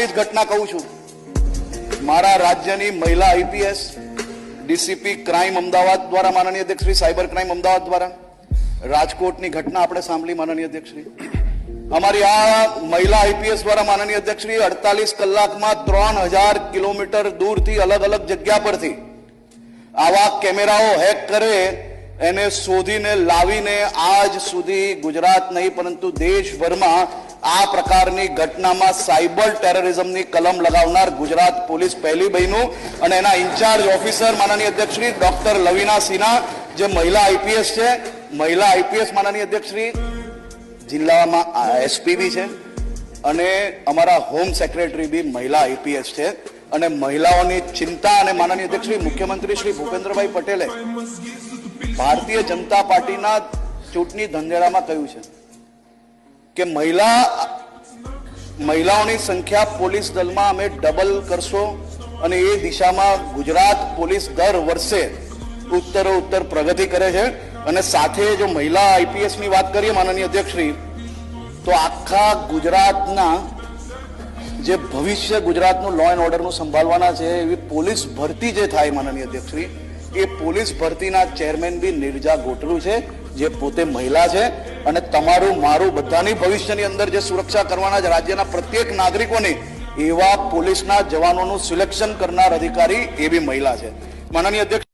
घटना कहूं छू मारा राज्यनी महिला आईपीएस डीसीपी क्राइम अमदावाद द्वारा माननीय अध्यक्ष श्री साइबर क्राइम अमदावाद द्वारा राजकोटनी घटना आपणे सांभळी माननीय अध्यक्ष श्री अमारी आ महिला आईपीएस द्वारा माननीय अध्यक्ष श्री 48 कलाकमां 3000 किलोमीटर दूरथी अलग अलग जग्या परथी आवा केमेराओ हेक करे एने शोधीने लावीने आज सुधी गुजरात नहीं परंतु देशभरमा आ प्रकारनी घटनामां साइबर टेररिज्मनी कलम लगावनार गुजरात पोलीस पहली बन्યું અને એના ઇન્ચાર્જ ઓફિસર માનનીય અધ્યક્ષ શ્રી ડોક્ટર લવીના સિન્હા જે મહિલા આઈપીએસ છે મહિલા આઈપીએસ માનનીય અધ્યક્ષ શ્રી જિલ્લામાં એસપી બી છે અને અમારા હોમ સેક્રેટરી બી મહિલા આઈપીએસ છે અને મહિલાઓની ચિંતા અને માનનીય અધ્યક્ષ શ્રી મુખ્યમંત્રી શ્રી ભૂપેન્દ્રભાઈ પટેલે ભારતીય જનતા પાર્ટીના ચૂંટણી ધંધેડામાં કહ્યું છે કે महिलाओं संख्या पुलिस दल में अमे डबल करशो अने ए दिशा में गुजरात पुलिस दर वर्षे उत्तरोत्तर प्रगति करे छे अने साथे जो महिला आईपीएस नी बात करिए माननीय अध्यक्ष श्री तो आखा गुजरातना जे भविष्य गुजरातनु लॉ एंड ऑर्डर नु संभाळवाना छे एवी पुलिस भरती जे थाय माननीय अध्यक्ष श्री ए पुलिस भरतीना चेरमेन बी निर्जा गोटरू छे जे पोते महिला है અને તમારું મારું બધાની ભવિષ્યની અંદર જે સુરક્ષા કરવાના રાજ્યના પ્રત્યેક નાગરિકોને એવા પોલીસના જવાનોનું સિલેક્શન કરનાર અધિકારી એ બી મહિલા છે માનનીય અધ્યક્ષ